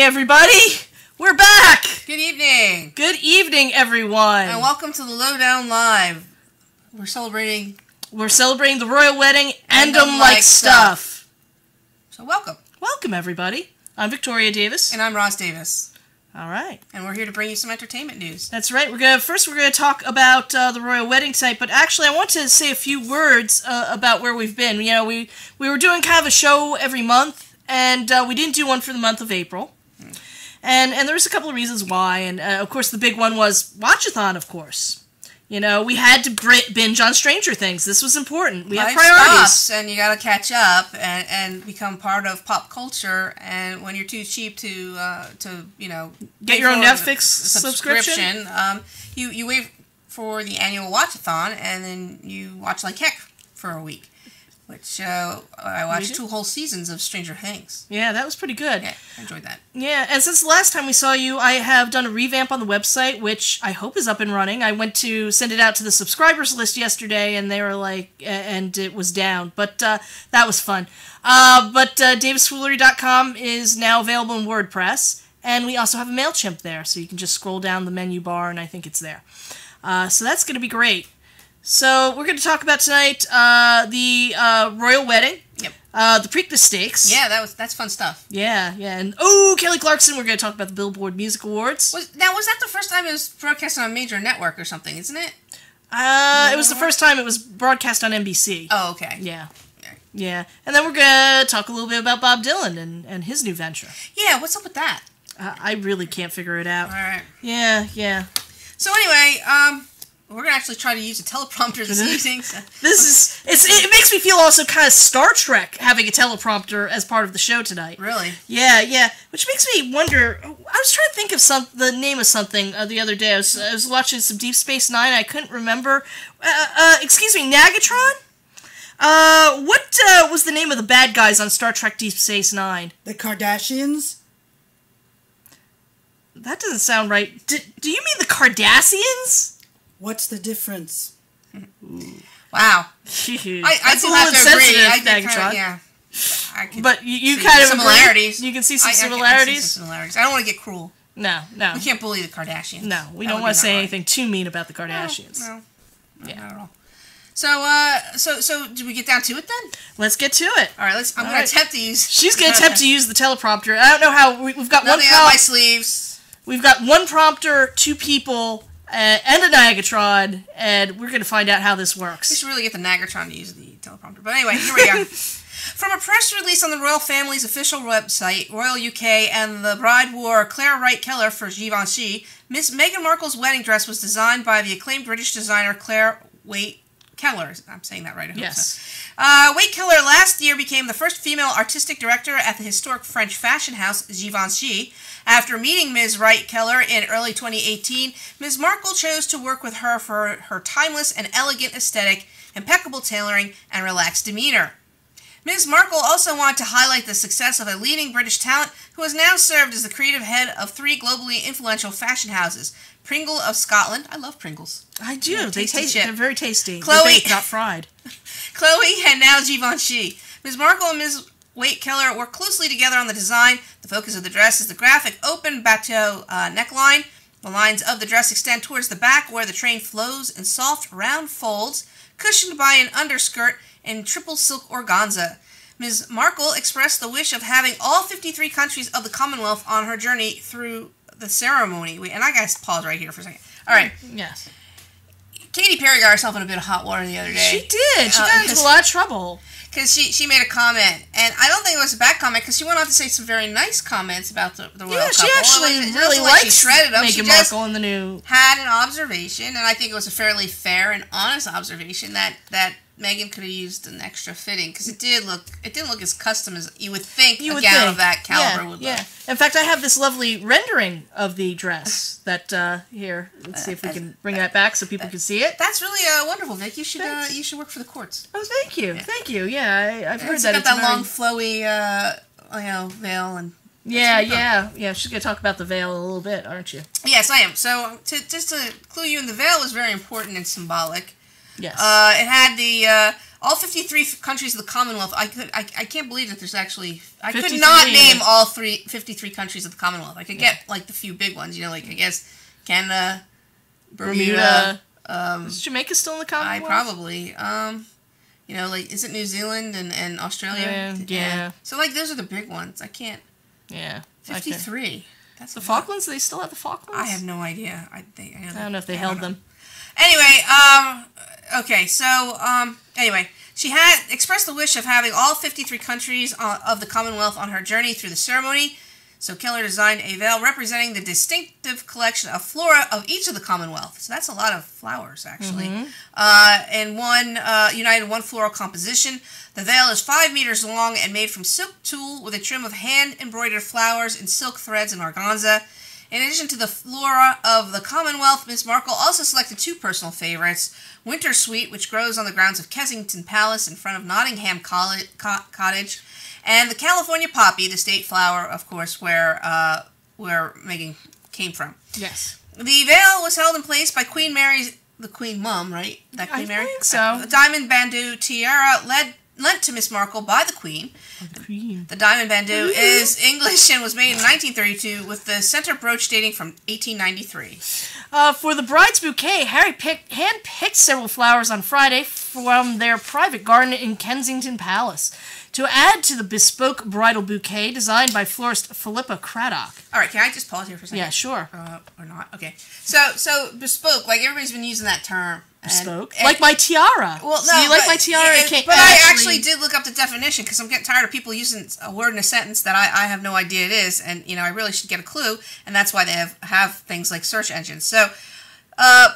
Hey everybody! We're back! Good evening! Good evening, everyone! And welcome to the LowDown Live. We're celebrating the royal wedding and like stuff. So welcome. Welcome, everybody. I'm Victoria Davis. And I'm Ross Davis. Alright. And we're here to bring you some entertainment news. That's right. We're gonna talk about the royal wedding tonight, but actually I want to say a few words about where we've been. You know, we were doing kind of a show every month, and we didn't do one for the month of April. And there was a couple of reasons why, and of course the big one was Watchathon, of course. You know, we had to binge on Stranger Things. This was important. We have priorities. Stops, and you gotta catch up and become part of pop culture, and when you're too cheap to you know... Get your own Netflix subscription. You wait for the annual Watchathon, and then you watch like heck for a week. Which, I watched 2 whole seasons of Stranger Things. Yeah, that was pretty good. Yeah, I enjoyed that. Yeah, and since the last time we saw you, I have done a revamp on the website, which I hope is up and running. I went to send it out to the subscribers list yesterday, and they were like, and it was down. But that was fun. But davisfoolery.com is now available in WordPress, and we also have a MailChimp there, so you can just scroll down the menu bar, and I think it's there. So that's going to be great. So, we're going to talk about tonight the royal wedding. Yep. The Preakness Stakes. Yeah, that's fun stuff. Yeah. And, Kelly Clarkson, we're going to talk about the Billboard Music Awards. Was that the first time it was broadcast on a major network or something, isn't it? It was the first time it was broadcast on NBC. Oh, okay. Yeah. And then we're going to talk a little bit about Bob Dylan and his new venture. Yeah, what's up with that? I really can't figure it out. All right. Yeah. So anyway, we're going to actually try to use a teleprompter this evening. So. It makes me feel also kind of Star Trek having a teleprompter as part of the show tonight. Really? Yeah. Which makes me wonder, I was trying to think of the name of something the other day. I was watching some Deep Space Nine, I couldn't remember. Excuse me, Nagatron? What was the name of the bad guys on Star Trek Deep Space Nine? The Kardashians? That doesn't sound right. Do you mean the Cardassians? What's the difference? Wow. I do have to agree. But you kind of similarities. Agree? You can see some similarities. I don't want to get cruel. No. We can't bully the Kardashians. No, we don't want to say anything too mean about the Kardashians. No, not at all. So do we get down to it then? Let's get to it. All right, I'm going to attempt to use... She's going to attempt to use the teleprompter. I don't know how... We've got nothing on my sleeves. We've got one prompter, 2 people... and a Nagatron, and we're going to find out how this works. We should really get the Nagatron to use the teleprompter. But anyway, here we are. From a press release on the royal family's official website, Royal UK, and the bride wore Claire Wright Keller for Givenchy, Miss Meghan Markle's wedding dress was designed by the acclaimed British designer Claire Wright Keller. I'm saying that right, I hope yes. So. Wright Keller last year became the first female artistic director at the historic French fashion house Givenchy. After meeting Ms. Wright Keller in early 2018, Ms. Markle chose to work with her for her timeless and elegant aesthetic, impeccable tailoring, and relaxed demeanor. Ms. Markle also wanted to highlight the success of a leading British talent who has now served as the creative head of 3 globally influential fashion houses. Pringle of Scotland. I love Pringles. I do. They're very tasty. Chloe, baked, not fried. Chloe and now Givenchy. Ms. Markle and Ms. Wright Keller work closely together on the design. The focus of the dress is the graphic open bateau neckline. The lines of the dress extend towards the back where the train flows in soft, round folds, cushioned by an underskirt in triple silk organza. Ms. Markle expressed the wish of having all 53 countries of the Commonwealth on her journey through the ceremony. And I gotta pause right here for a second. All right. Yes. Katy Perry got herself in a bit of hot water the other day. She did. She got into a lot of trouble. Because she made a comment, and I don't think it was a bad comment, because she went on to say some very nice comments about the royal couple. Yeah, she actually really likes Meghan Markle in the new... had an observation, and I think it was a fairly fair and honest observation, that Meghan could have used an extra fitting, because it didn't look as custom as you would think a gown of that caliber would look. In fact, I have this lovely rendering of the dress that, here, let's see if we can bring that back so people can see it. That's really wonderful, Vic. You should work for the courts. Oh, thank you. Yeah. Thank you. Yeah, I've heard that. It's got that long, flowy, veil and... Yeah. She's going to talk about the veil a little bit, aren't you? Yes, I am. So, just to clue you in, the veil was very important and symbolic. Yes. It had the all 53 countries of the Commonwealth. I can't believe that there's actually... I could 53 not name all 53 countries of the Commonwealth. I could get, like, the few big ones, like, I guess, Canada, Bermuda. Is Jamaica still in the Commonwealth? Probably. Like, is it New Zealand and Australia? Yeah. So, like, those are the big ones. I can't... Yeah. 53. That's the Falklands? Do they still have the Falklands? I have no idea. I don't know if they held them. Anyway, okay, so, anyway, she had expressed the wish of having all 53 countries of the Commonwealth on her journey through the ceremony, so Keller designed a veil representing the distinctive collection of flora of each of the Commonwealth. So that's a lot of flowers, actually. And united one floral composition. The veil is 5 meters long and made from silk tulle with a trim of hand-embroidered flowers and silk threads and organza. In addition to the flora of the Commonwealth, Miss Markle also selected 2 personal favorites, Winter Sweet, which grows on the grounds of Kensington Palace in front of Nottingham Cottage, and the California Poppy, the state flower, of course, where Meghan came from. Yes. The veil was held in place by Queen Mary's, the Queen Mum, right? That Queen Mary? I think so. The diamond bandeau tiara lent to Miss Markle by the Queen. The diamond bandeau is English and was made in 1932 with the center brooch dating from 1893. For the bride's bouquet, Harry hand-picked several flowers on Friday from their private garden in Kensington Palace to add to the bespoke bridal bouquet designed by florist Philippa Craddock. All right, can I just pause here for a second? Yeah, sure. Or not? Okay. So bespoke, like everybody's been using that term. Bespoke? Like my tiara. Well, no, do you like my tiara? But I actually did look up the definition because I'm getting tired of people using a word in a sentence that I have no idea it is, and I really should get a clue, and that's why they have things like search engines. So,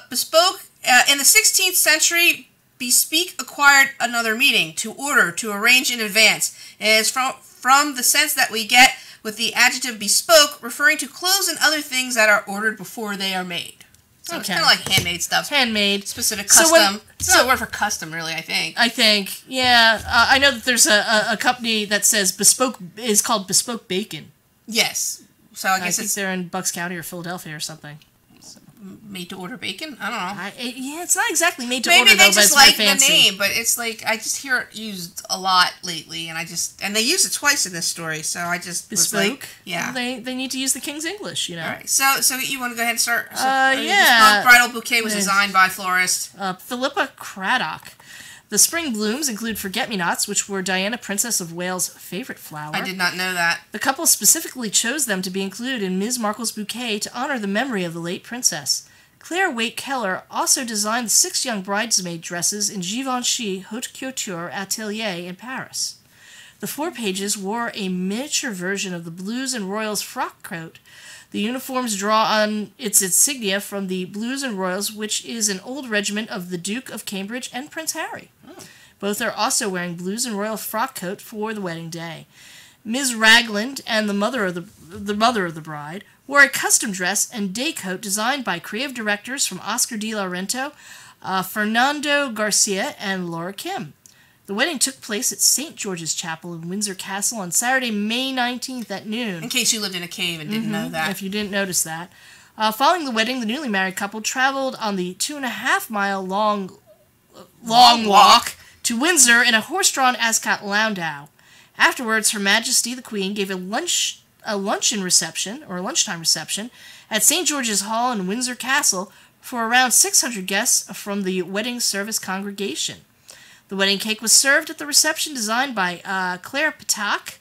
bespoke, in the 16th century, bespeak acquired another meaning, to order, to arrange in advance. It is from the sense that we get with the adjective bespoke, referring to clothes and other things that are ordered before they are made. So it's kind of like handmade stuff. Handmade. Specific custom. It's not a word for custom, really, I think. Yeah. I know that there's a company that says bespoke, is called Bespoke Bacon. Yes. So I guess think they're in Bucks County or Philadelphia or something. Made to order bacon? I don't know. Yeah, it's not exactly made to order, though, but it's very fancy. Maybe they just like the name, but it's like, I just hear it used a lot lately, and they use it twice in this story, so I just Bespoke? was like, yeah. Well, they need to use the King's English, All right, so you want to go ahead and start? Yeah. The bespoke bridal bouquet was designed by florist Philippa Craddock. The spring blooms include forget-me-nots, which were Diana, Princess of Wales' favorite flower. I did not know that. The couple specifically chose them to be included in Ms. Markle's bouquet to honor the memory of the late princess. Claire Waite Keller also designed the 6 young bridesmaid dresses in Givenchy Haute Couture Atelier in Paris. The 4 pages wore a miniature version of the Blues and Royals frock coat. The uniforms draw on its insignia from the Blues and Royals, which is an old regiment of the Duke of Cambridge and Prince Harry. Both are also wearing Blues and Royal frock coat for the wedding day. Ms. Ragland and the mother of the bride wore a custom dress and day coat designed by creative directors from Oscar de la Renta, Fernando Garcia, and Laura Kim. The wedding took place at St. George's Chapel in Windsor Castle on Saturday, May 19th at noon. In case you lived in a cave and didn't know that. If you didn't notice that. Following the wedding, the newly married couple traveled on the 2.5-mile long walk to Windsor in a horse-drawn Ascot landau. Afterwards, Her Majesty the Queen gave a lunchtime reception at St. George's Hall in Windsor Castle for around 600 guests from the wedding service congregation. The wedding cake was served at the reception designed by Claire Patak,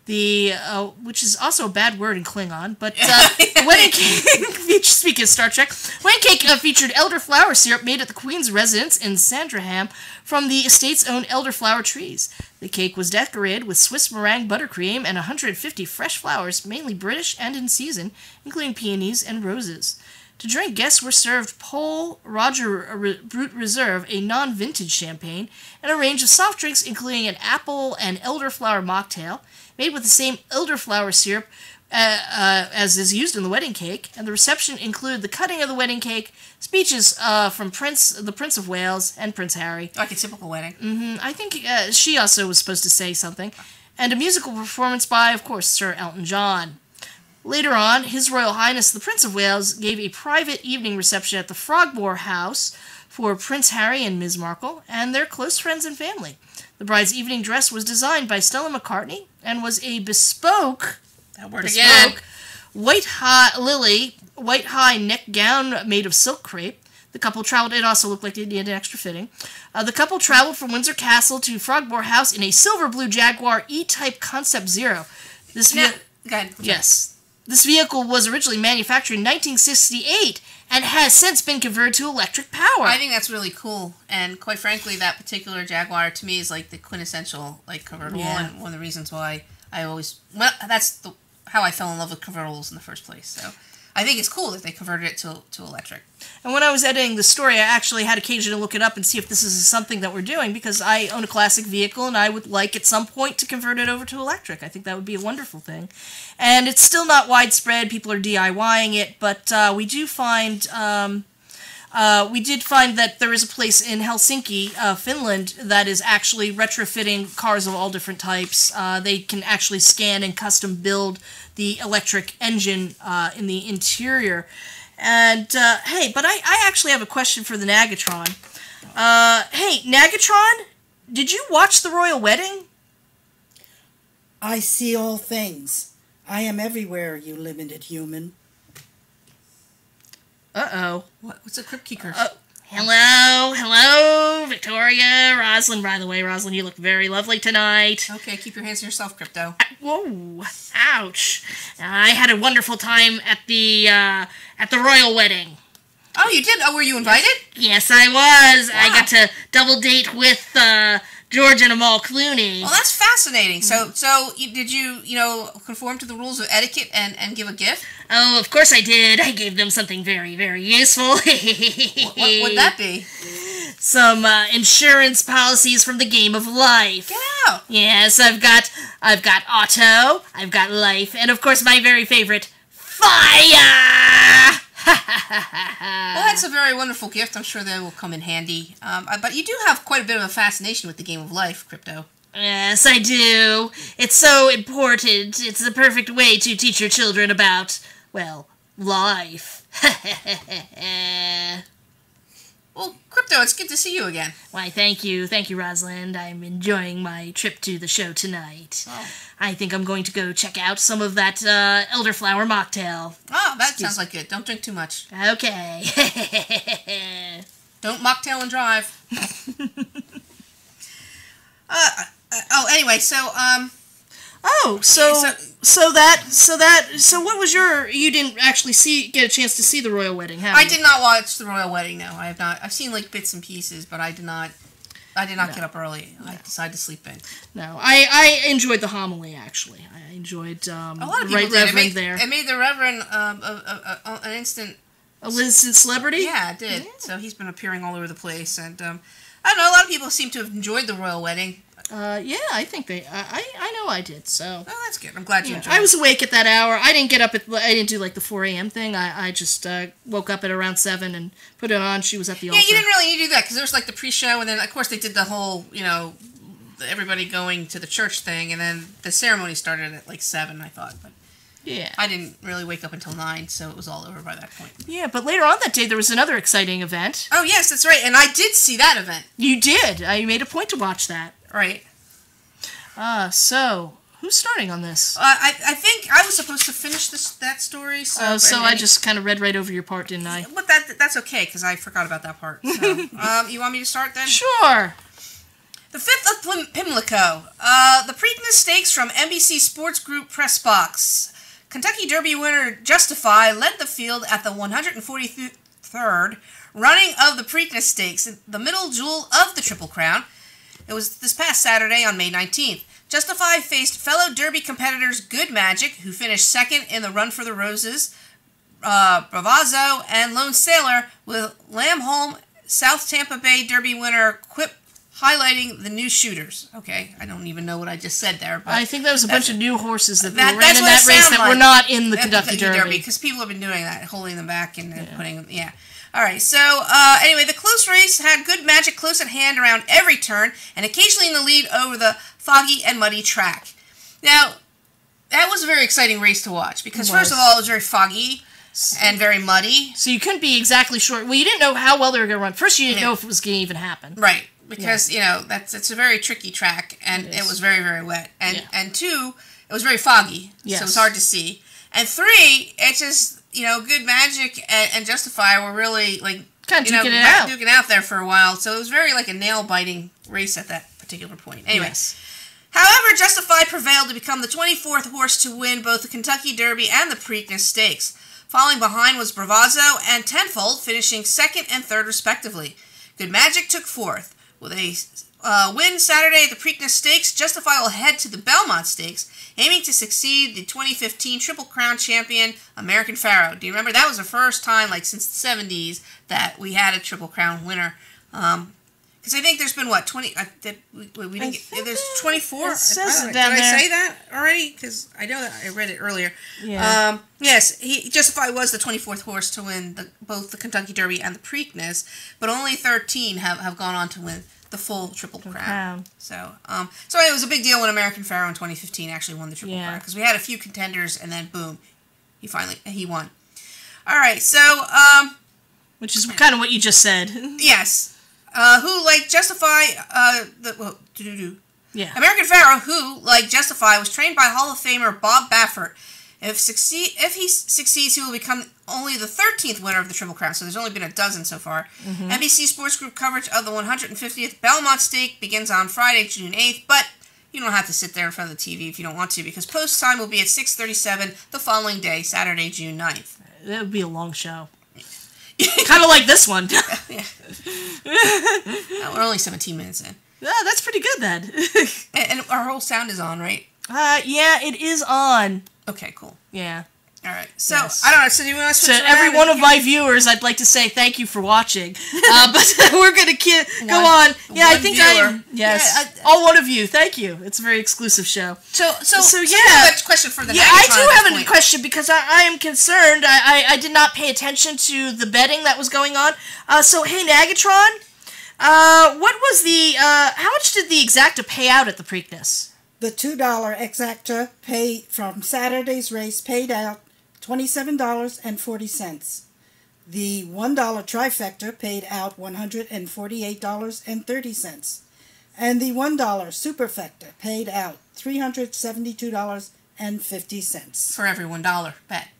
which is also a bad word in Klingon, but the wedding cake, speaking of Star Trek, wedding cake featured elderflower syrup made at the Queen's residence in Sandringham from the estate's own elderflower trees. The cake was decorated with Swiss meringue buttercream and 150 fresh flowers, mainly British and in season, including peonies and roses. To drink, guests were served Pole Roger Brut Reserve, a non-vintage champagne, and a range of soft drinks including an apple and elderflower mocktail, made with the same elderflower syrup as is used in the wedding cake, and the reception included the cutting of the wedding cake, speeches from the Prince of Wales and Prince Harry. Like a typical wedding. I think she also was supposed to say something, and a musical performance by, of course, Sir Elton John. Later on, His Royal Highness the Prince of Wales gave a private evening reception at the Frogmore House for Prince Harry and Ms. Markle and their close friends and family. The bride's evening dress was designed by Stella McCartney and was a bespoke white high neck gown made of silk crepe. The couple traveled. It also looked like it needed extra fitting. The couple traveled from Windsor Castle to Frogmore House in a silver blue Jaguar E-Type Concept Zero. Yes. This vehicle was originally manufactured in 1968 and has since been converted to electric power. I think that's really cool, and quite frankly, that particular Jaguar to me is like the quintessential like convertible, and one of the reasons why that's how I fell in love with convertibles in the first place. So I think it's cool that they converted it to electric. And when I was editing the story, I actually had occasion to look it up and see if this is something that we're doing, because I own a classic vehicle and I would like at some point to convert it over to electric. I think that would be a wonderful thing. And it's still not widespread. People are DIYing it, but we did find that there is a place in Helsinki, Finland, that is actually retrofitting cars of all different types. They can actually scan and custom build the electric engine in the interior. And, hey, but I actually have a question for the Nagatron. Hey, Nagatron, did you watch the royal wedding? I see all things. I am everywhere, you limited human. Uh-oh. What's a Crypt Keeker? Hello, Victoria, Rosalind. By the way, Rosalind, you look very lovely tonight. Okay, keep your hands to yourself, Crypto. Whoa, ouch. I had a wonderful time at the royal wedding. Oh, you did? Oh, were you invited? Yes, I was. Wow. I got to double date with George and Amal Clooney. Well, that's fascinating. So did you conform to the rules of etiquette and give a gift? Oh, of course I did. I gave them something very, very useful. What would that be? Some insurance policies from the game of life. Get out! Yes, I've got auto, I've got life, and of course my very favorite, fire! Well, that's a very wonderful gift. I'm sure they will come in handy. But you do have quite a bit of a fascination with the game of life, Crypto. Yes, I do. It's so important. It's the perfect way to teach your children about, well, life. Well, Crypto, it's good to see you again. Why, thank you. Thank you, Rosalind. I'm enjoying my trip to the show tonight. Oh. I think I'm going to go check out some of that elderflower mocktail. Oh, that sounds like it. Don't drink too much. Okay. Don't mocktail and drive. Anyway, so what was you didn't actually get a chance to see the royal wedding, have you? I did not watch the royal wedding, no. I have not. I've seen like bits and pieces, but I did not get up early. I decided to sleep in. No, I enjoyed the homily, actually. I enjoyed a lot of people Right Reverend there. It made the Reverend an instant... A instant celebrity? Yeah, it did. Yeah. So he's been appearing all over the place, and I don't know, a lot of people seem to have enjoyed the royal wedding. Yeah, I think I know I did, so... Oh, that's good. I'm glad you enjoyed it. I was awake at that hour. I didn't do like the 4 a.m. thing. I just woke up at around 7 and put it on. She was at the altar. Yeah, you didn't really need to do that, because there was like the pre-show, and then of course they did the whole, everybody going to the church thing, and then the ceremony started at like 7, I thought, but... Yeah. I didn't really wake up until 9, so it was all over by that point. Yeah, but later on that day there was another exciting event. Oh, yes, that's right, and I did see that event. You did. You made a point to watch that. Right. So, who's starting on this? I think I was supposed to finish that story, so... so I just kind of read right over your part, didn't I? But that's okay, because I forgot about that part. So, you want me to start then? Sure. The 5th of Pimlico. The Preakness Stakes from NBC Sports Group Press Box. Kentucky Derby winner Justify led the field at the 143rd running of the Preakness Stakes, the middle jewel of the Triple Crown. It was this past Saturday on May 19th. Justify faced fellow Derby competitors Good Magic, who finished second in the Run for the Roses, Bravazzo, and Lone Sailor, with Lamholm, South Tampa Bay Derby winner Quip highlighting the new shooters. Okay, I don't even know what I just said there. But I think that was a bunch of new horses that ran in that race that were not in the Kentucky Derby. Because people have been doing that, holding them back and putting them... Yeah. All right, so anyway, the close race had Good Magic close at hand around every turn and occasionally in the lead over the foggy and muddy track. Now, that was a very exciting race to watch because, first of all, it was very foggy. and very muddy. So you couldn't be exactly sure. Well, you didn't know how well they were going to run. First, you didn't know if it was going to even happen. Right. Because, it's a very tricky track, and it was very, very wet. And two, it was very foggy, so it was hard to see. And three, it's just, Good Magic and Justify were really, like, kind of duking it out there for a while. So it was very, like, a nail-biting race at that particular point. Anyway. Yes. However, Justify prevailed to become the 24th horse to win both the Kentucky Derby and the Preakness Stakes. Falling behind was Bravazzo and Tenfold, finishing second and third respectively. Good Magic took fourth. With a win Saturday at the Preakness Stakes, Justify will head to the Belmont Stakes, aiming to succeed the 2015 Triple Crown champion, American Pharaoh. Do you remember? That was the first time, like, since the 70s that we had a Triple Crown winner. Because I think there's been, 20... we didn't get, there's 24? It says it Did down there. I say that already? Because I know that I read it earlier. Yeah. Yes, Justify was the 24th horse to win both the Kentucky Derby and the Preakness, but only 13 have gone on to win the full Triple Crown. So it was a big deal when American Pharaoh in 2015 actually won the Triple Crown, because we had a few contenders, and then boom, he won. All right, so which is kind of what you just said. Yes. Who, like Justify, Yeah. American Pharaoh, who, like Justify, was trained by Hall of Famer Bob Baffert. If he succeeds, he will become only the 13th winner of the Triple Crown, so there's only been a dozen so far. Mm-hmm. NBC Sports Group coverage of the 150th Belmont Stake begins on Friday, June 8th, but you don't have to sit there in front of the TV if you don't want to, because post time will be at 6:37 the following day, Saturday, June 9th. That would be a long show. Kind of like this one. Yeah. We're only 17 minutes in. Yeah, that's pretty good then. And our whole sound is on, right? Yeah, it is on. Okay, cool. Yeah. All right. So, Yes. I don't know. So, do you want to switch To every one of my viewers, I'd like to say thank you for watching. But we're going to go on. Yeah, I think viewer. Yes. All one of you. Thank you. It's a very exclusive show. So yeah. You have a question for the Yeah, I do have a question because I am concerned. I did not pay attention to the betting that was going on. So, hey, Nagatron, what was how much did the Exacta pay out at the Preakness? The $2 Exacta from Saturday's race paid out $27.40. The $1 Trifecta paid out $148.30. And the $1 Superfecta paid out $372.50. For every $1 bet,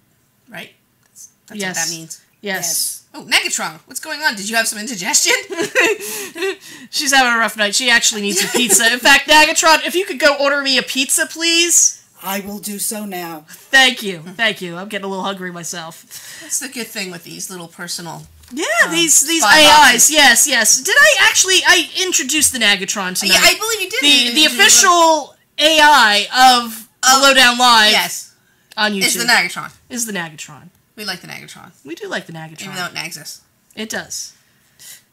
right? That's Yes. what that means. Yes. Oh, Negatron, what's going on? Did you have some indigestion? She's having a rough night. She actually needs a pizza. In fact, Nagatron, if you could go order me a pizza, please. I will do so now. Thank you. Thank you. I'm getting a little hungry myself. That's the good thing with these little personal... Yeah, these spy AIs. Yes. Did I introduced the Nagatron tonight? Yeah, I believe you did. The official AI of LowDown Live yes. on YouTube. Is the Nagatron. Is the Nagatron. We like the Nagatron. We do like the Nagatron. Even though it nags us. It does.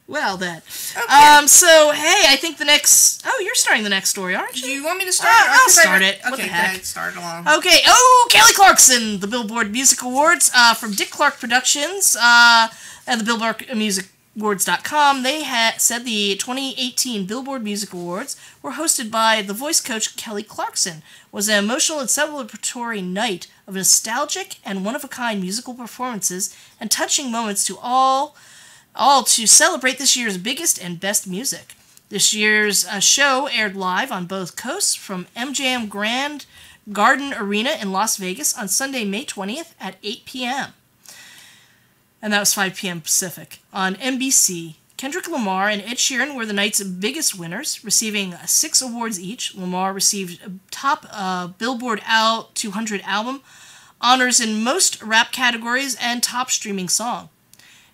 Well, then. Okay. So, hey, I think the next... Oh, you're starting the next story, aren't Do you? you want me to start? I'll start it. What Okay, the heck? go ahead. Start along. Okay. Oh, Kelly Clarkson, the Billboard Music Awards from Dick Clark Productions and the Billboard Music Awards.com. They said the 2018 Billboard Music Awards were hosted by the voice coach Kelly Clarkson. Was an emotional and celebratory night of nostalgic and one-of-a-kind musical performances and touching moments to all to celebrate this year's biggest and best music. This year's show aired live on both coasts from MGM Grand Garden Arena in Las Vegas on Sunday, May 20th at 8 p.m. And that was 5 p.m. Pacific. On NBC, Kendrick Lamar and Ed Sheeran were the night's biggest winners, receiving 6 awards each. Lamar received top Billboard 200 album, honors in most rap categories, and top streaming song.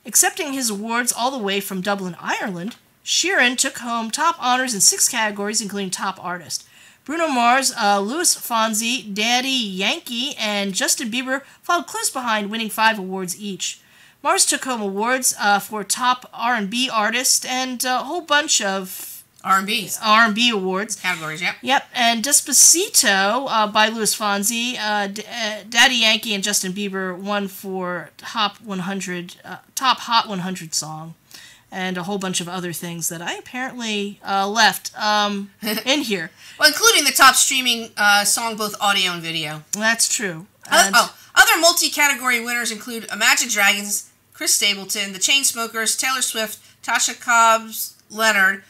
Accepting his awards all the way from Dublin, Ireland, Sheeran took home top honors in 6 categories, including top artist. Bruno Mars, Luis Fonsi, Daddy Yankee, and Justin Bieber followed close behind, winning 5 awards each. Mars took home awards for top R&B artist and a whole bunch of R&B awards. Categories, yep. Yep, and Despacito by Luis Fonsi, Daddy Yankee and Justin Bieber won for top Hot 100 song, and a whole bunch of other things that I apparently left in here. Well, including the top streaming song, both audio and video. That's true. I Other multi-category winners include Imagine Dragons, Chris Stapleton, The Chainsmokers, Taylor Swift, Tasha Cobbs, Leonard,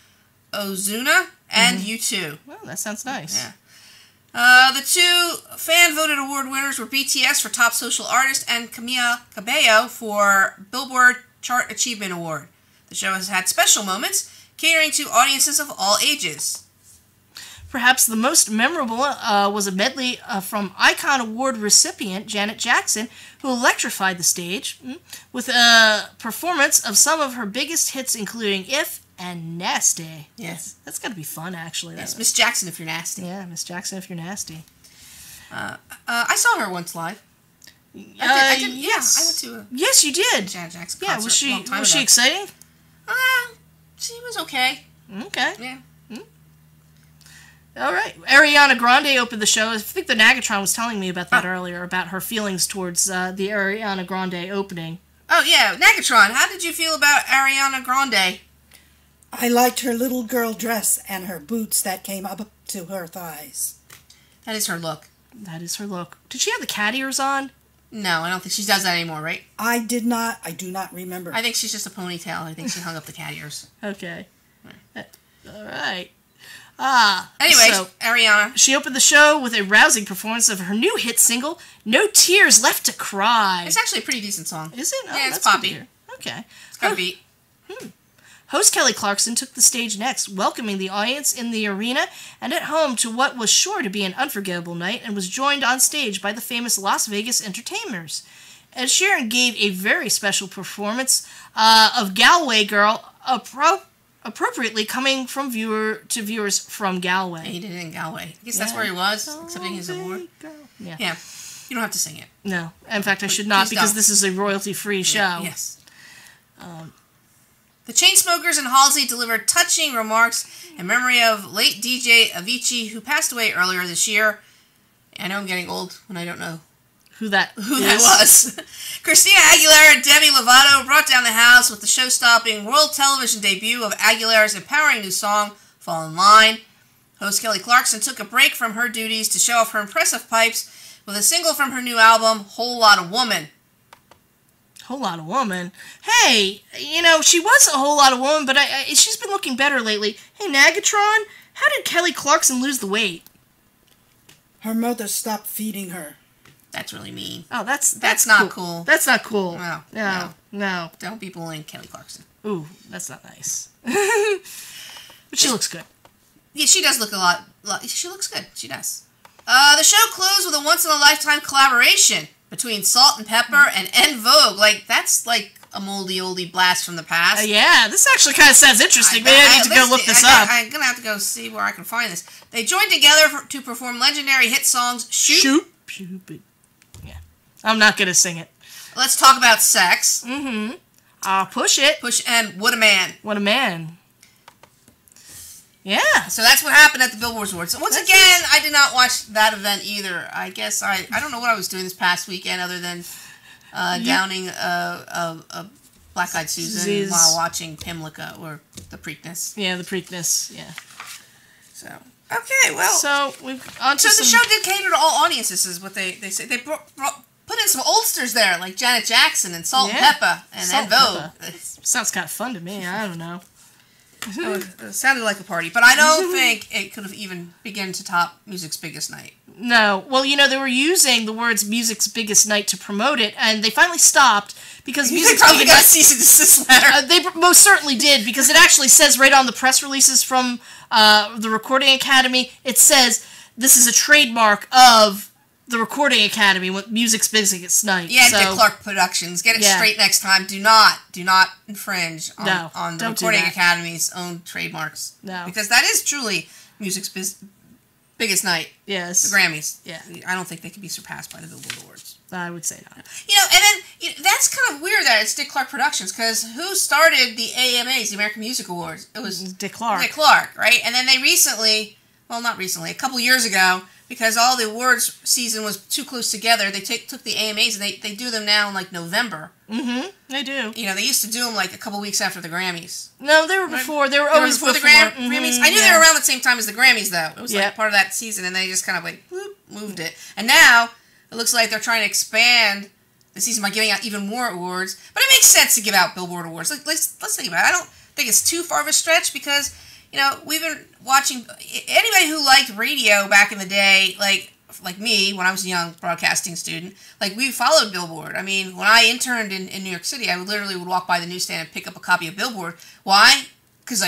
Ozuna, and U2. Well, that sounds nice. Yeah. The two fan-voted award winners were BTS for Top Social Artist and Camila Cabello for Billboard Chart Achievement Award. The show has had special moments, catering to audiences of all ages. Perhaps the most memorable was a medley from Icon Award recipient Janet Jackson, who electrified the stage with a performance of some of her biggest hits, including If and Nasty. Yes. That's got to be fun, actually. Yes, Miss Jackson if you're nasty. Yeah, Miss Jackson if you're nasty. I saw her once live. I did, yes. Yeah, I went to yes, you did. Janet Jackson yeah, concert was a long time ago. she exciting? She was okay. Okay. Yeah. All right. Ariana Grande opened the show. I think the Nagatron was telling me about that earlier, about her feelings towards the Ariana Grande opening. Oh, yeah. Nagatron, how did you feel about Ariana Grande? I liked her little girl dress and her boots that came up to her thighs. That is her look. That is her look. Did she have the cat ears on? No, I don't think she does that anymore, right? I do not remember. I think she's just a ponytail. I think she hung up the cat ears. Okay. All right. Anyway, so Ariana. She opened the show with a rousing performance of her new hit single, No Tears Left to Cry. It's actually a pretty decent song. Is it? Oh, yeah, it's that's good to poppy. hear. Okay. It's got a beat. Host Kelly Clarkson took the stage next, welcoming the audience in the arena and at home to what was sure to be an unforgettable night, and was joined on stage by the famous Las Vegas entertainers. Ed Sheeran gave a very special performance of Galway Girl, appropriately coming from viewers from Galway. He did it in Galway. I guess that's where he was, accepting his award. Yeah. Yeah. You don't have to sing it. No. In fact, I should not, because this is a royalty-free show. Yes. The Chainsmokers and Halsey delivered touching remarks in memory of late DJ Avicii, who passed away earlier this year. I know I'm getting old when I don't know who that was. Christina Aguilera and Demi Lovato brought down the house with the show-stopping world television debut of Aguilera's empowering new song, Fall in Line. Host Kelly Clarkson took a break from her duties to show off her impressive pipes with a single from her new album, Whole Lotta Woman. Whole Lot of Woman. Hey, she was a whole lot of woman, but she's been looking better lately. Hey, Nagatron, how did Kelly Clarkson lose the weight? Her mother stopped feeding her. That's really mean. Oh, that's not cool. That's not cool. No. Don't be bullying Kelly Clarkson. Ooh, that's not nice. But she looks good. Yeah, she does look a lot. She looks good. She does. The show closed with a once-in-a-lifetime collaboration between Salt and Pepper and En Vogue. That's like a moldy oldie blast from the past. Yeah, this actually kind of sounds interesting. Maybe I need to go look this up. I'm going to have to go see where I can find this. They joined together to perform legendary hit songs Shoot. Yeah. I'm not going to sing it. Let's Talk About Sex. Push It. And What a Man. What a Man. Yeah. So that's what happened at the Billboard Awards. Once again, I did not watch that event either. I guess I don't know what I was doing this past weekend other than downing a Black-Eyed Susan while watching Pimlica or the Preakness. Yeah, the Preakness. Yeah. So okay, well. So the show did cater to all audiences, is what they say. They put in some oldsters there, like Janet Jackson and Salt and Pepper and En Vogue. Sounds kind of fun to me. I don't know. It sounded like a party, but I don't think it could have even begun to top Music's Biggest Night. No. Well, they were using the words Music's Biggest Night to promote it, and they finally stopped because Music's probably got a cease and desist letter. They most certainly did, because it actually says right on the press releases from the Recording Academy, it says this is a trademark of the Recording Academy with Music's Biggest Night. Yeah, Dick Clark Productions. Get it straight next time. Do not infringe on the Recording Academy's own trademarks. No. Because that is truly Music's Biggest Night. Yes. The Grammys. Yeah. I don't think they can be surpassed by the Billboard Awards. I would say not. And then that's kind of weird that it's Dick Clark Productions, because who started the AMAs, the American Music Awards? It was Dick Clark. Dick Clark, right? And then they not recently, a couple years ago, because all the awards season was too close together, they took the AMAs and they do them now in November. They do. They used to do them a couple weeks after the Grammys. No, they were before. They were always before the Grammys. I knew they were around the same time as the Grammys, though. It was part of that season, and they just kind of moved it. And now it looks like they're trying to expand the season by giving out even more awards. But it makes sense to give out Billboard awards. Let's think about it. I don't think it's too far of a stretch because, we've been watching... Anybody who liked radio back in the day, like me, when I was a young broadcasting student, we followed Billboard. I mean, when I interned in New York City, I would walk by the newsstand and pick up a copy of Billboard. Why? Because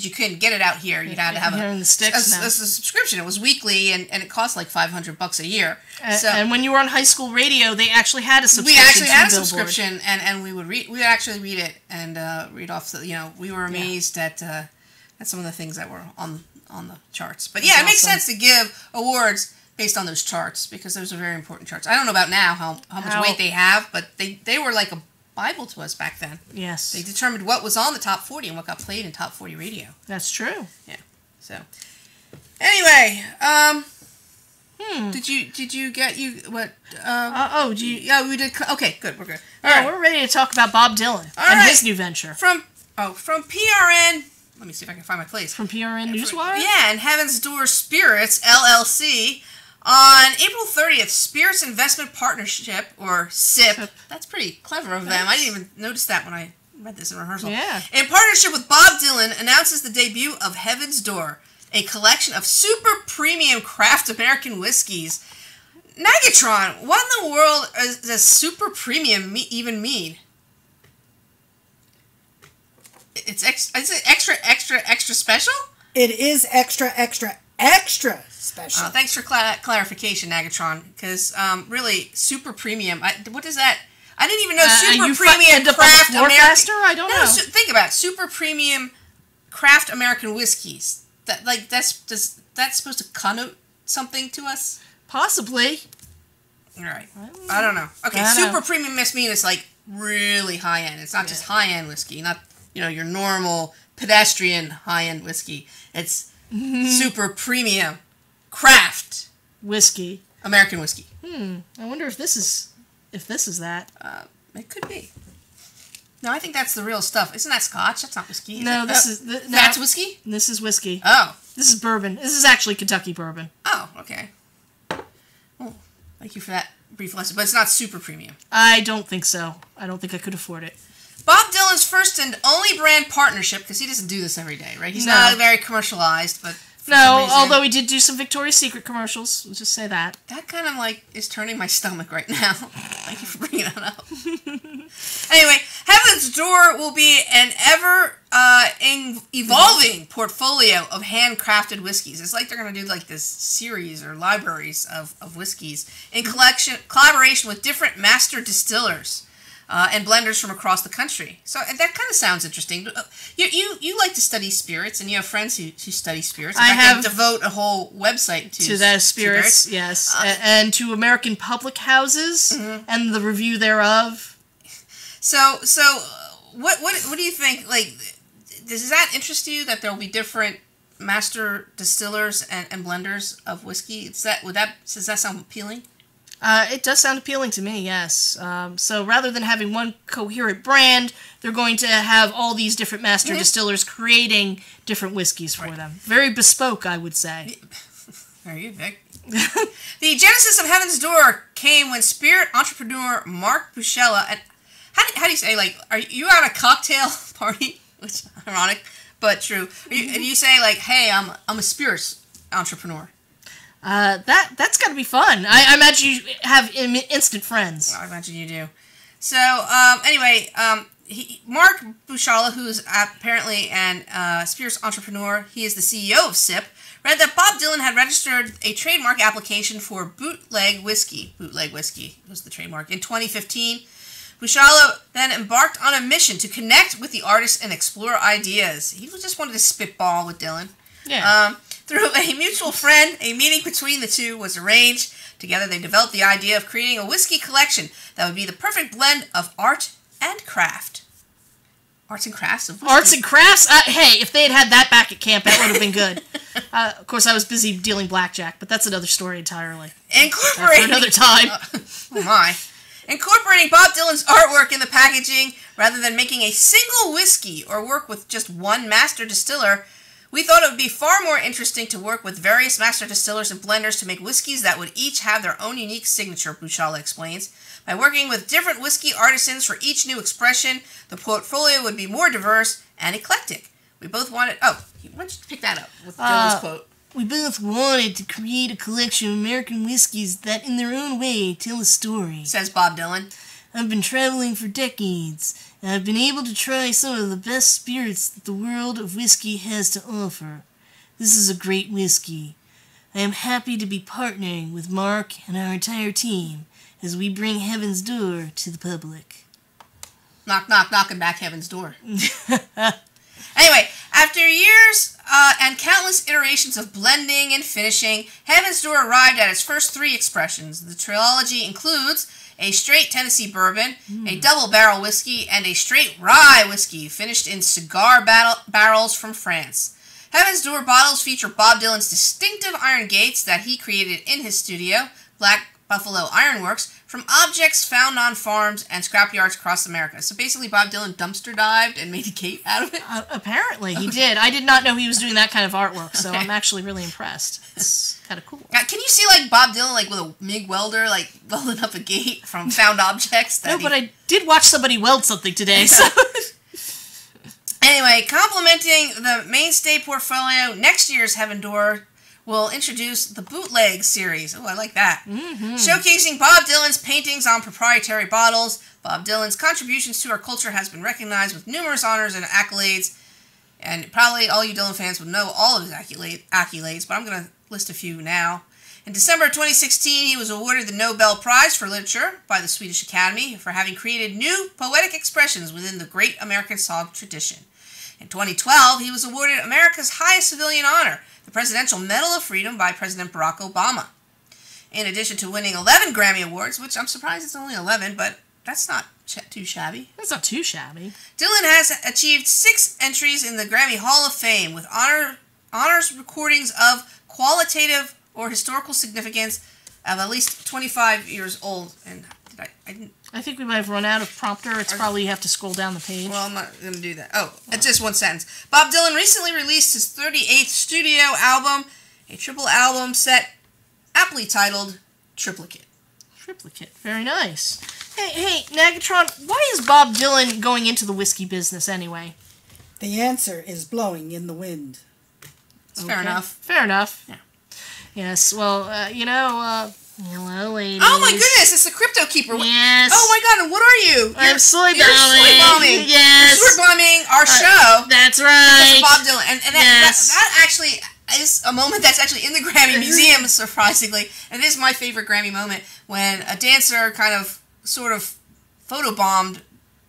you couldn't get it out here. You'd have to have in the sticks a subscription. It was weekly, and it cost like $500 a year. And when you were on high school radio, they actually had a subscription. We actually had a Billboard. subscription, and we would actually read it and read off we were amazed at some of the things that were on the charts. But yeah, it makes sense to give awards based on those charts because those are very important charts. I don't know about now how much weight they have, but they were like a Bible to us back then. Yes. They determined what was on the top 40 and what got played in top 40 radio. That's true. Yeah. So, anyway, Did you get what? Yeah, we did. Okay, good. We're good. All right, we're ready to talk about Bob Dylan and his new venture. From PRN. Let me see if I can find my place. From PRN Newswire. Yeah, and Heaven's Door Spirits LLC. On April 30th, Spirits Investment Partnership, or SIP, that's pretty clever of them. I didn't even notice that when I read this in rehearsal. Yeah. In partnership with Bob Dylan, announces the debut of Heaven's Door, a collection of super premium craft American whiskeys. Nagatron, what in the world does super premium even mean? Is it extra special? It is extra special. Thanks for clarification, Nagatron, because really, super premium, what is that? I didn't even know super premium craft American... faster? I don't know. Think about it. Super premium craft American whiskeys. That's supposed to connote something to us? Possibly. All right. I don't know. Okay, super premium must mean it's like really high-end. It's not just high-end whiskey, not, your normal pedestrian high-end whiskey. It's super premium craft whiskey. American whiskey. I wonder if this is that. It could be. No, I think that's the real stuff. Isn't that Scotch? That's not whiskey. That's whiskey? This is whiskey. Oh. This is bourbon. This is actually Kentucky bourbon. Oh, okay. Well, thank you for that brief lesson. But it's not super premium. I don't think so. I don't think I could afford it. Bob Dylan's first and only brand partnership, because he doesn't do this every day, right? He's not very commercialized, but... No, although he did do some Victoria's Secret commercials. We'll just say that. That kind of, is turning my stomach right now. Thank you for bringing that up. Anyway, Heaven's Door will be an evolving portfolio of handcrafted whiskeys. It's like they're going to do, this series or libraries of whiskeys in collaboration with different master distillers. And blenders from across the country. So that kind of sounds interesting. You like to study spirits, and you have friends who study spirits. I have devote a whole website to the spirits, yes, and to American public houses and the review thereof. So what do you think? Does that interest you that there will be different master distillers and blenders of whiskey? Does that sound appealing? It does sound appealing to me, yes. So rather than having one coherent brand, they're going to have all these different master distillers creating different whiskeys for them. Very bespoke, I would say. Very good, Vic. The genesis of Heaven's Door came when spirit entrepreneur Mark Buchella, and how do you say, are you at a cocktail party? Which is ironic, but true. And you say, hey, I'm a spirits entrepreneur. That's got to be fun. I imagine you have instant friends. I imagine you do. So, anyway, Mark Buchalla, who's apparently an spirits entrepreneur, he is the CEO of SIP, read that Bob Dylan had registered a trademark application for bootleg whiskey. Bootleg whiskey was the trademark. In 2015, Buchalla then embarked on a mission to connect with the artist and explore ideas. He just wanted to spitball with Dylan. Yeah. Through a mutual friend, a meeting between the two was arranged. Together, they developed the idea of creating a whiskey collection that would be the perfect blend of art and craft. Arts and crafts of whiskey. Arts and crafts? Hey, if they had that back at camp, that would have been good. Of course, I was busy dealing blackjack, but that's another story entirely. Incorporating... for another time. Oh, my. Incorporating Bob Dylan's artwork in the packaging, rather than making a single whiskey or work with just one master distiller, We thought it would be far more interesting to work with various master distillers and blenders to make whiskeys that would each have their own unique signature, Buchala explains. By working with different whiskey artisans for each new expression, the portfolio would be more diverse and eclectic. We both wanted... Oh, why don't you pick that up with Dylan's quote? We both wanted to create a collection of American whiskeys that, in their own way, tell a story, says Bob Dylan. I've been traveling for decades, and I've been able to try some of the best spirits that the world of whiskey has to offer. This is a great whiskey. I am happy to be partnering with Mark and our entire team as we bring Heaven's Door to the public. Knock, knock, knocking back Heaven's Door. Anyway, after years and countless iterations of blending and finishing, Heaven's Door arrived at its first 3 expressions. The trilogy includes a straight Tennessee bourbon, a double barrel whiskey, and a straight rye whiskey finished in cigar barrels from France. Heaven's Door bottles feature Bob Dylan's distinctive iron gates that he created in his studio, Black Buffalo Ironworks, from objects found on farms and scrapyards across America. So basically Bob Dylan dumpster dived and made a gate out of it? Apparently he did. I did not know he was doing that kind of artwork, so I'm actually really impressed. It's kind of cool. Can you see like Bob Dylan like with a MIG welder like welding up a gate from found objects? No, but I did watch somebody weld something today, so... Anyway, complementing the mainstay portfolio, next year's Heaven Door will introduce the Bootleg series. Oh, I like that. Showcasing Bob Dylan's paintings on proprietary bottles. Bob Dylan's contributions to our culture has been recognized with numerous honors and accolades. And probably all you Dylan fans would know all of his accolades, but I'm going to list a few now. In December 2016, he was awarded the Nobel Prize for Literature by the Swedish Academy for having created new poetic expressions within the great American song tradition. In 2012, he was awarded America's highest civilian honor, the Presidential Medal of Freedom by President Barack Obama. In addition to winning 11 Grammy Awards, which I'm surprised it's only 11, but that's not too shabby. That's not too shabby. Dylan has achieved 6 entries in the Grammy Hall of Fame with honors recordings of qualitative or historical significance of at least 25 years old. And I think we might have run out of prompter. It's probably you have to scroll down the page. Well, I'm not going to do that. Oh, it's just one sentence. Bob Dylan recently released his 38th studio album, a triple album set aptly titled Triplicate. Triplicate. Very nice. Hey, Nagatron, why is Bob Dylan going into the whiskey business anyway? The answer is blowing in the wind. Okay. Fair enough. Fair enough. Yeah. Yes, well, hello, ladies. Oh my goodness, it's the Crypto Keeper. Yes. Oh my god, and what are you? I'm soy bombing. You're soy bombing. Yes. You're soy bombing our show. That's right. Bob Dylan. And that actually is a moment that's actually in the Grammy Museum, surprisingly. And it is my favorite Grammy moment when a dancer kind of, sort of, photobombed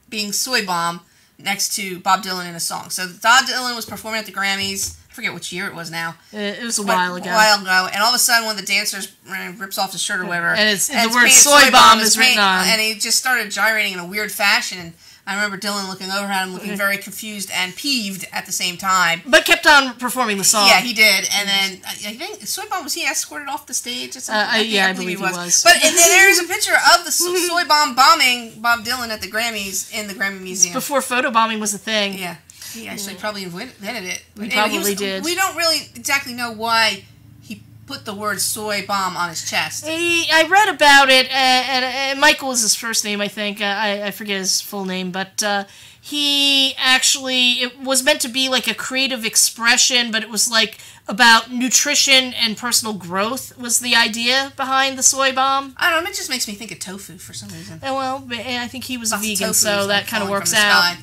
being soy bomb next to Bob Dylan in a song. So Bob Dylan was performing at the Grammys. I forget which year it was now. It was a while ago. And all of a sudden, one of the dancers rips off his shirt or whatever, and the word "soy bomb" is written on, and he just started gyrating in a weird fashion. And I remember Dylan looking over at him, looking very confused and peeved at the same time. But kept on performing the song. Yeah, he did. And then I think Soy Bomb, was he escorted off the stage or something? I believe he was. But and then there's a picture of the Soy Bomb bombing Bob Dylan at the Grammys in the Grammy Museum. It's before photobombing was a thing. Yeah. He actually probably invented it. He probably did. We don't really exactly know why he put the word soy bomb on his chest. I read about it, and Michael is his first name, I think. I forget his full name, but he actually, it was meant to be like a creative expression, but it was like about nutrition and personal growth was the idea behind the soy bomb. I don't know, it just makes me think of tofu for some reason. Well, I think he was a vegan, so that kind of works out.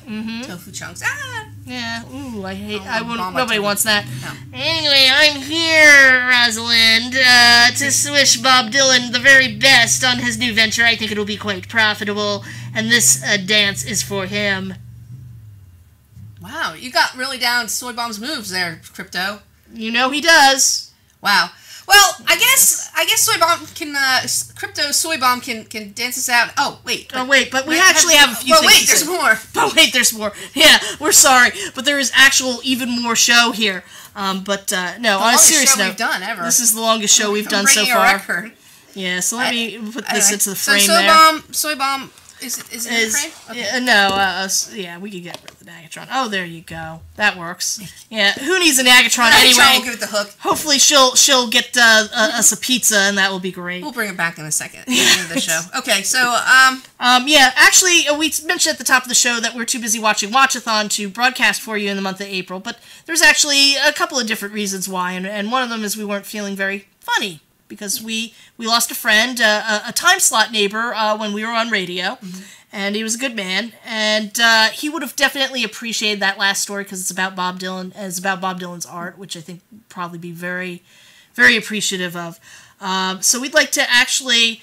Tofu chunks. Yeah, ooh, nobody wants that. No. Anyway, I'm here, Rosalind, to wish Bob Dylan the very best on his new venture. I think it'll be quite profitable, and this dance is for him. Wow, you got really down Soy Bomb's moves there, Crypto. You know he does. Wow. Well, I guess Soy Bomb can Crypto Soy Bomb can dance us out. Oh wait, but we actually have a few things. But wait, there's more. But wait, there's more. Yeah, we're sorry, but there is actual even more show here. No, on a serious note, we've done ever. This is the longest show we've done so far. A record. Yeah, so let me put this into the frame so there. Soy Bomb Is it in frame? Okay. No, yeah, we could get rid of the Nagatron. Oh, there you go. That works. Yeah, who needs a Nagatron anyway? Nagatron will give it the hook. Hopefully she'll get us a pizza, and that will be great. We'll bring it back in a second at the end of the show. Okay, so, yeah, actually, we mentioned at the top of the show that we're too busy watching Watchathon to broadcast for you in the month of April, but there's actually a couple of different reasons why, and one of them is we weren't feeling very funny, because we lost a friend, a time slot neighbor, when we were on radio, and he was a good man, and he would have definitely appreciated that last story, because it's about Bob Dylan, and it's about Bob Dylan's art, which I think would probably be very, very appreciative of. So we'd like to actually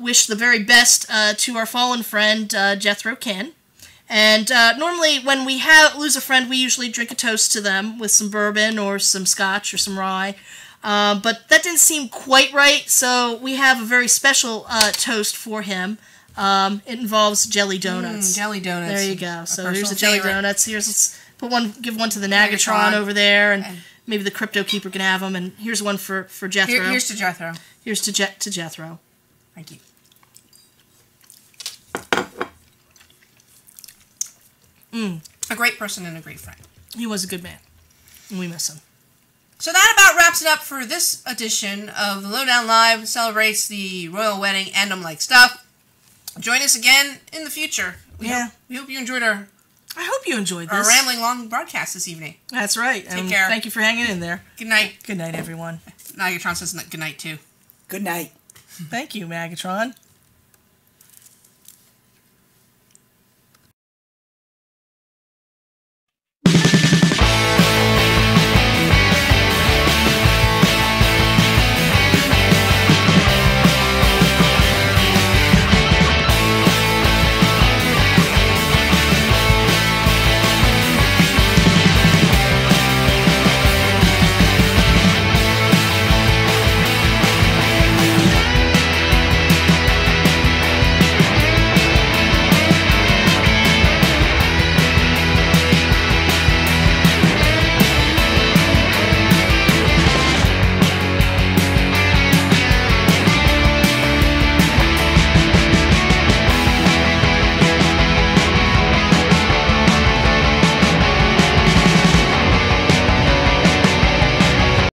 wish the very best to our fallen friend, Jethro Ken. And normally when we lose a friend, we usually drink a toast to them with some bourbon or some scotch or some rye. But that didn't seem quite right, so we have a very special toast for him. It involves jelly donuts. Jelly donuts. There you go. So here's the favorite. jelly donuts. Let's give one to the Nagatron over there, and maybe the Crypto Keeper can have them. And here's one for Jethro. Here's to Jethro. Here's to Jethro. Thank you. A great person and a great friend. He was a good man, and we miss him. So that about wraps it up for this edition of the Lowdown Live. Celebrates the royal wedding and like stuff. Join us again in the future. We hope you enjoyed I hope you enjoyed our this. rambling long broadcast this evening. That's right. Take care. Thank you for hanging in there. Good night. Good night, everyone. Nagatron says good night too. Good night. Thank you, Magatron.